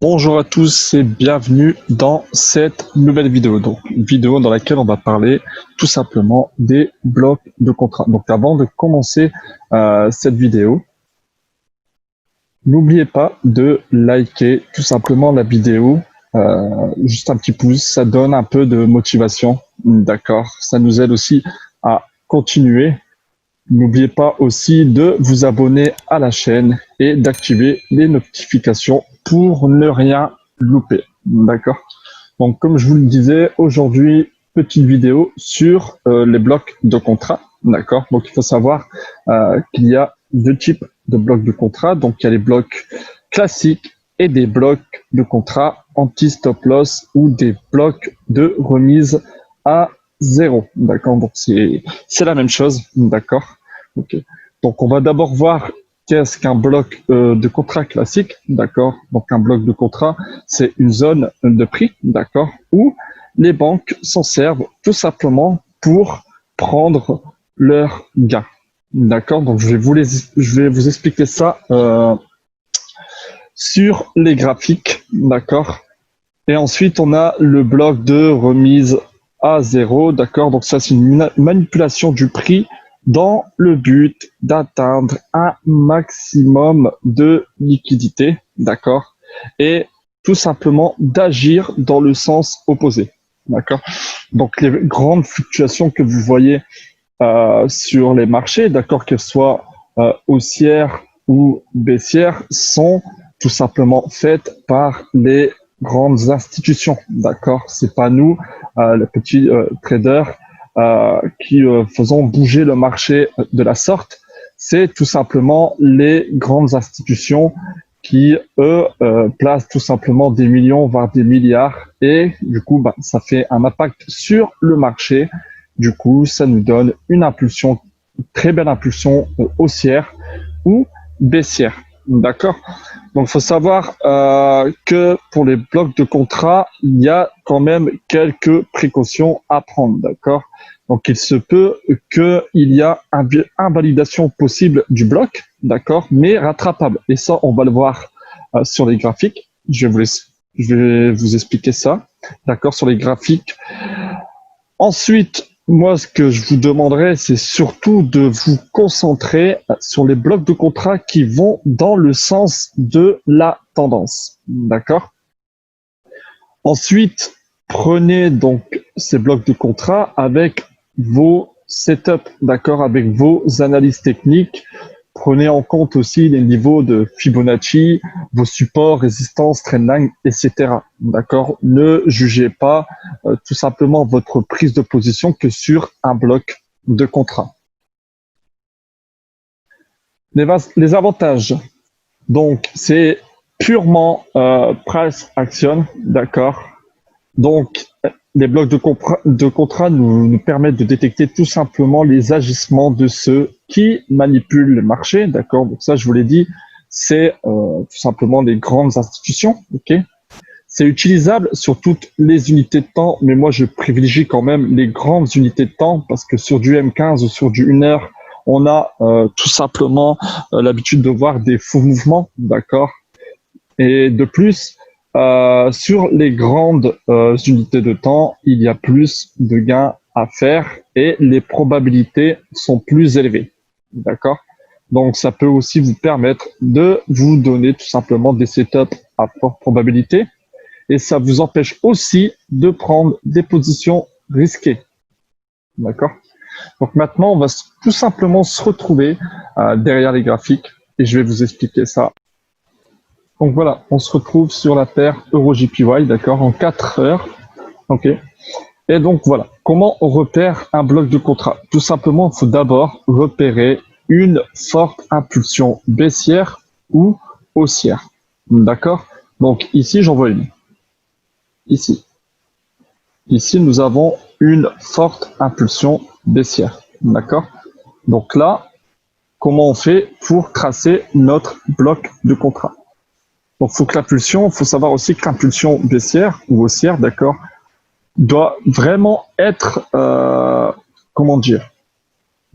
Bonjour à tous et bienvenue dans cette nouvelle vidéo. Donc, une vidéo dans laquelle on va parler tout simplement des blocs de contrat. Donc, avant de commencer cette vidéo, n'oubliez pas de liker tout simplement la vidéo. Juste un petit pouce, ça donne un peu de motivation. D'accord, ça nous aide aussi à continuer. N'oubliez pas aussi de vous abonner à la chaîne et d'activer les notifications pour ne rien louper. D'accord? Donc, comme je vous le disais, aujourd'hui, petite vidéo sur les blocs de contrat. D'accord? Donc, il faut savoir qu'il y a deux types de blocs de contrat. Donc, il y a les blocs classiques et des blocs de contrat anti-stop loss ou des blocs de remise à zéro. D'accord? Donc, c'est la même chose. D'accord? Okay. Donc, on va d'abord voir qu'est-ce qu'un bloc de contrat classique, d'accord? Donc, un bloc de contrat, c'est une zone de prix, d'accord? Où les banques s'en servent tout simplement pour prendre leurs gains, d'accord? Donc, je vais vous expliquer ça sur les graphiques, d'accord? Et ensuite, on a le bloc de remise à zéro, d'accord? Donc, ça, c'est une manipulation du prix dans le but d'atteindre un maximum de liquidité, d'accord? Et tout simplement d'agir dans le sens opposé, d'accord? Donc, les grandes fluctuations que vous voyez sur les marchés, d'accord, qu'elles soient haussières ou baissières, sont tout simplement faites par les grandes institutions, d'accord? C'est pas nous, les petits traders, qui faisons bouger le marché de la sorte. C'est tout simplement les grandes institutions qui, eux, placent tout simplement des millions, voire des milliards. Et du coup, ça fait un impact sur le marché. Du coup, ça nous donne une impulsion, une très belle impulsion haussière ou baissière. D'accord? Donc, il faut savoir que pour les blocs de contrat, il y a quand même quelques précautions à prendre. D'accord? Donc, il se peut qu'il y a une invalidation possible du bloc, d'accord, mais rattrapable. Et ça, on va le voir sur les graphiques. Je vais vous expliquer ça, d'accord, sur les graphiques. Ensuite, moi, ce que je vous demanderais, c'est surtout de vous concentrer sur les blocs de contrat qui vont dans le sens de la tendance. D'accord? Ensuite, prenez donc ces blocs de contrat avec vos setups, d'accord, avec vos analyses techniques. Prenez en compte aussi les niveaux de Fibonacci, vos supports, résistances, trendline, etc. D'accord? Ne jugez pas tout simplement votre prise de position que sur un bloc de contrat. Les avantages, donc c'est purement price action, d'accord? Donc, les blocs de contrat nous permettent de détecter tout simplement les agissements de ceux qui manipulent le marché, d'accord? Donc ça, je vous l'ai dit, c'est tout simplement les grandes institutions, ok? C'est utilisable sur toutes les unités de temps, mais moi, je privilégie quand même les grandes unités de temps parce que sur du M15 ou sur du 1 heure, on a tout simplement l'habitude de voir des faux mouvements, d'accord? Et de plus, sur les grandes unités de temps, il y a plus de gains à faire et les probabilités sont plus élevées. D'accord? Donc, ça peut aussi vous permettre de vous donner tout simplement des setups à forte probabilité et ça vous empêche aussi de prendre des positions risquées. D'accord? Donc, maintenant, on va tout simplement se retrouver derrière les graphiques et je vais vous expliquer ça. Donc voilà, on se retrouve sur la paire EuroJPY, d'accord, en 4 heures. Ok. Et donc voilà, comment on repère un bloc de contrat? Tout simplement, il faut d'abord repérer une forte impulsion baissière ou haussière. D'accord? Donc ici, j'en vois une. Ici. Ici, nous avons une forte impulsion baissière. D'accord? Donc là, comment on fait pour tracer notre bloc de contrat? Donc, il faut savoir aussi que l'impulsion baissière ou haussière, d'accord, doit vraiment être, comment dire,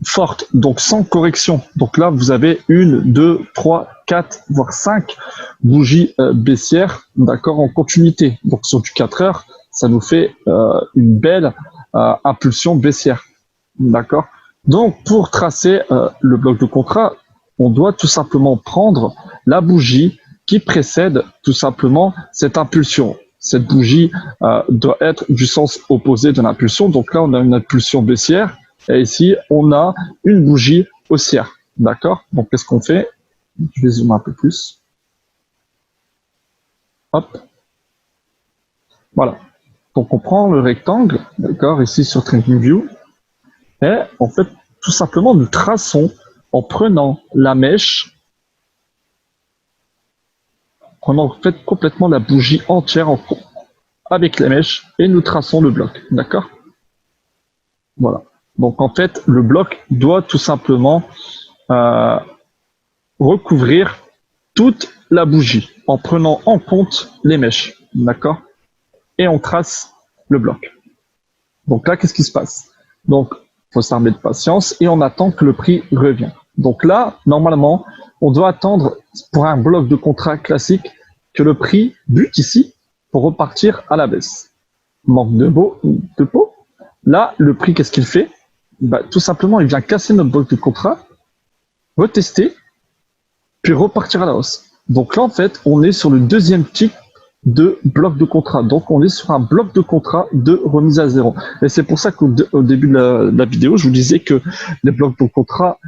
forte, donc sans correction. Donc là, vous avez 1, 2, 3, 4, voire 5 bougies baissières, d'accord, en continuité. Donc sur du 4 heures, ça nous fait une belle impulsion baissière, d'accord. Donc pour tracer le bloc de contrat, on doit tout simplement prendre la bougie qui précède tout simplement cette impulsion. Cette bougie doit être du sens opposé de l'impulsion. Donc là, on a une impulsion baissière et ici, on a une bougie haussière. D'accord? Donc, qu'est-ce qu'on fait? Je vais zoomer un peu plus. Hop. Voilà. Donc, on prend le rectangle, d'accord, ici sur TradingView, et en fait, tout simplement, nous traçons en prenant la mèche, prenant en fait complètement la bougie entière avec les mèches et nous traçons le bloc, d'accord? Voilà. Donc en fait, le bloc doit tout simplement recouvrir toute la bougie en prenant en compte les mèches, d'accord? Et on trace le bloc. Donc là, qu'est-ce qui se passe? Donc, il faut s'armer de patience et on attend que le prix revienne. Donc là, normalement, on doit attendre pour un bloc de contrat classique que le prix bute ici pour repartir à la baisse. Manque de peau. Là, le prix, qu'est-ce qu'il fait? Bah, tout simplement, il vient casser notre bloc de contrat, retester, puis repartir à la hausse. Donc là, en fait, on est sur le deuxième type de bloc de contrat. Donc, on est sur un bloc de contrat de remise à zéro. Et c'est pour ça qu'au début de la vidéo, je vous disais que les blocs de contrat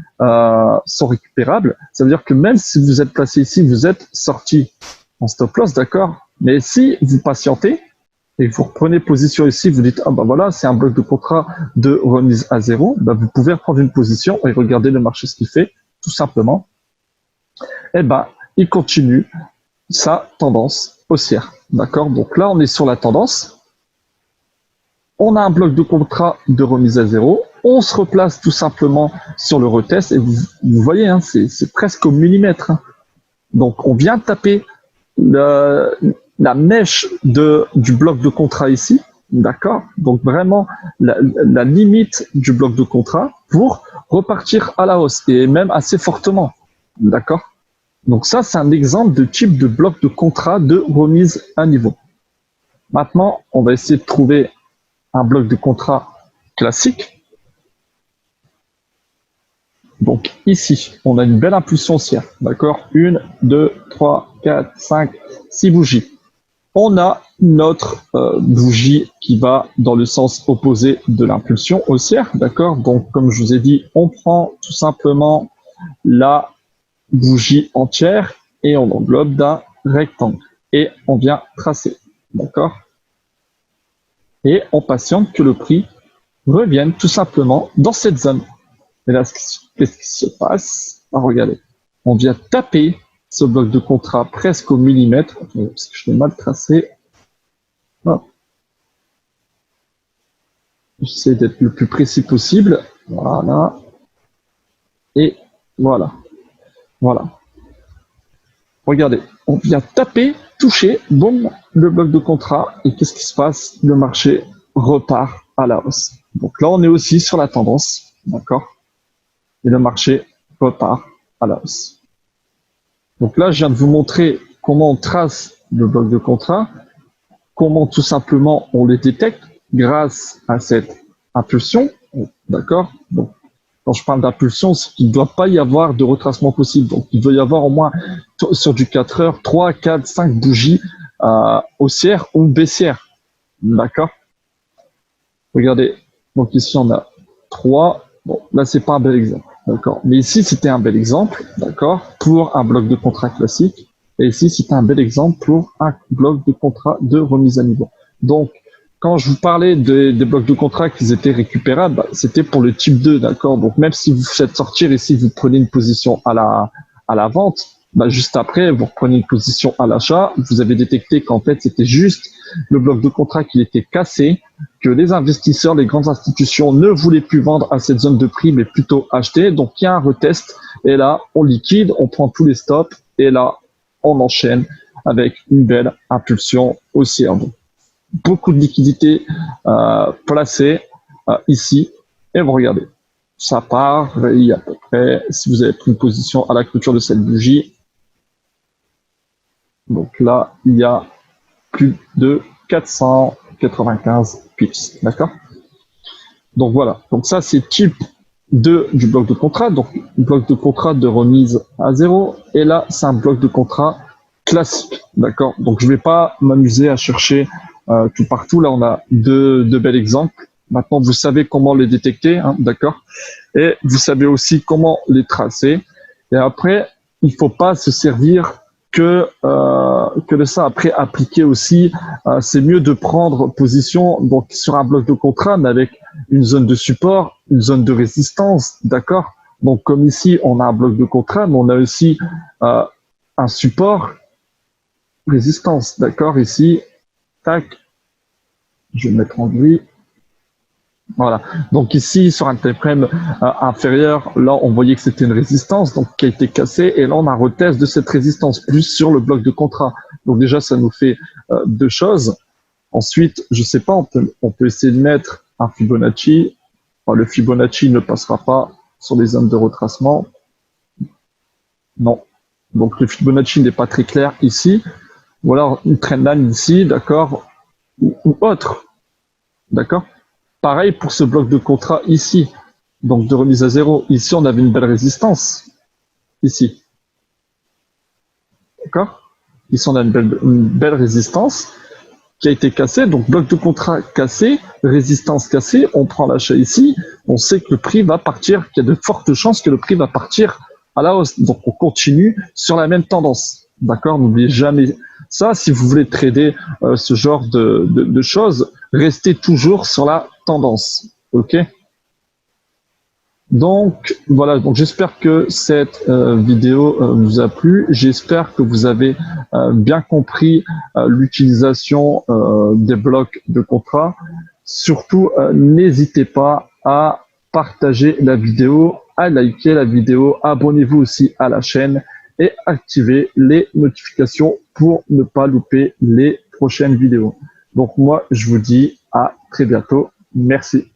sont récupérables. Ça veut dire que même si vous êtes placé ici, vous êtes sorti en stop loss, d'accord? Mais si vous patientez et que vous reprenez position ici, vous dites, ah ben voilà, c'est un bloc de contrat de remise à zéro, ben vous pouvez reprendre une position et regarder le marché ce qu'il fait, tout simplement. Eh ben, il continue sa tendance haussière. D'accord? Donc là, on est sur la tendance. On a un bloc de contrat de remise à zéro. On se replace tout simplement sur le retest. Et vous voyez, hein, c'est presque au millimètre. Hein. Donc, on vient taper la mèche du bloc de contrat ici. D'accord? Donc, vraiment, la limite du bloc de contrat pour repartir à la hausse et même assez fortement. D'accord? Donc ça, c'est un exemple de type de bloc de contrat de remise à niveau. Maintenant, on va essayer de trouver un bloc de contrat classique. Donc ici, on a une belle impulsion haussière. D'accord? 1, 2, 3, 4, 5, 6 bougies. On a notre bougie qui va dans le sens opposé de l'impulsion haussière. D'accord? Donc, comme je vous ai dit, on prend tout simplement la bougie entière et on englobe d'un rectangle et on vient tracer, d'accord? Et on patiente que le prix revienne tout simplement dans cette zone. Et là, qu'est-ce qui se passe? Regardez, on vient taper ce bloc de contrat presque au millimètre, parce que je l'ai mal tracé. J'essaie d'être le plus précis possible. Voilà. Et voilà. Voilà. Regardez, on vient taper, toucher, boum, le bloc de contrat. Et qu'est-ce qui se passe? Le marché repart à la hausse. Donc là, on est aussi sur la tendance, d'accord? Et le marché repart à la hausse. Donc là, je viens de vous montrer comment on trace le bloc de contrat, comment tout simplement on le détecte grâce à cette impulsion, d'accord? Donc, quand je parle d'impulsion, c'est qu'il ne doit pas y avoir de retracement possible. Donc, il doit y avoir au moins, sur du 4 heures, 3, 4, 5 bougies haussières ou baissières. D'accord? Regardez. Donc, ici, on a 3. Bon, là, c'est pas un bel exemple. D'accord? Mais ici, c'était un bel exemple. D'accord? Pour un bloc de contrat classique. Et ici, c'était un bel exemple pour un bloc de contrat de remise à niveau. Donc, quand je vous parlais des blocs de contrat qui étaient récupérables, bah, c'était pour le type 2, d'accord? Donc, même si vous faites sortir ici, vous prenez une position à la vente, bah, juste après, vous reprenez une position à l'achat, vous avez détecté qu'en fait, c'était juste le bloc de contrat qui était cassé, que les investisseurs, les grandes institutions ne voulaient plus vendre à cette zone de prix, mais plutôt acheter. Donc, il y a un retest. Et là, on liquide, on prend tous les stops. Et là, on enchaîne avec une belle impulsion haussière. Donc, beaucoup de liquidités placées ici. Et vous regardez, ça part, il y a à peu près, si vous avez pris une position à la clôture de cette bougie, Donc là, il y a plus de 495 pips, d'accord? Donc voilà, donc ça c'est type 2 du bloc de contrat, donc bloc de contrat de remise à zéro, et là c'est un bloc de contrat classique, d'accord? Donc je ne vais pas m'amuser à chercher tout partout, là on a deux bels exemples. Maintenant vous savez comment les détecter, hein, d'accord? Et vous savez aussi comment les tracer. Et après, il ne faut pas se servir que de ça. Après, appliquer aussi, c'est mieux de prendre position donc sur un bloc de contrat, mais avec une zone de support, une zone de résistance, d'accord? Donc, comme ici, on a un bloc de contrat, mais on a aussi un support résistance, d'accord? Ici, tac, je vais mettre en gris. Voilà. Donc ici, sur un time frame inférieur, là, on voyait que c'était une résistance donc qui a été cassée. Et là, on a un retest de cette résistance plus sur le bloc de contrat. Donc déjà, ça nous fait deux choses. Ensuite, je sais pas, on peut essayer de mettre un Fibonacci. Enfin, le Fibonacci ne passera pas sur les zones de retracement. Non. Donc le Fibonacci n'est pas très clair ici. Ou alors une trendline ici, d'accord, ou autre. D'accord? Pareil pour ce bloc de contrat ici, donc de remise à zéro. Ici, on avait une belle résistance. Ici. D'accord? Ici, on a une belle résistance qui a été cassée. Donc, bloc de contrat cassé, résistance cassée. On prend l'achat ici. On sait que le prix va partir, qu'il y a de fortes chances que le prix va partir à la hausse. Donc, on continue sur la même tendance. D'accord? N'oubliez jamais ça. Si vous voulez trader ce genre de choses, restez toujours sur la tendance. OK? Donc voilà, donc j'espère que cette vidéo vous a plu. J'espère que vous avez bien compris l'utilisation des blocs de contrat. Surtout, n'hésitez pas à partager la vidéo, à liker la vidéo, abonnez-vous aussi à la chaîne et activez les notifications pour ne pas louper les prochaines vidéos. Donc moi, je vous dis à très bientôt. Merci.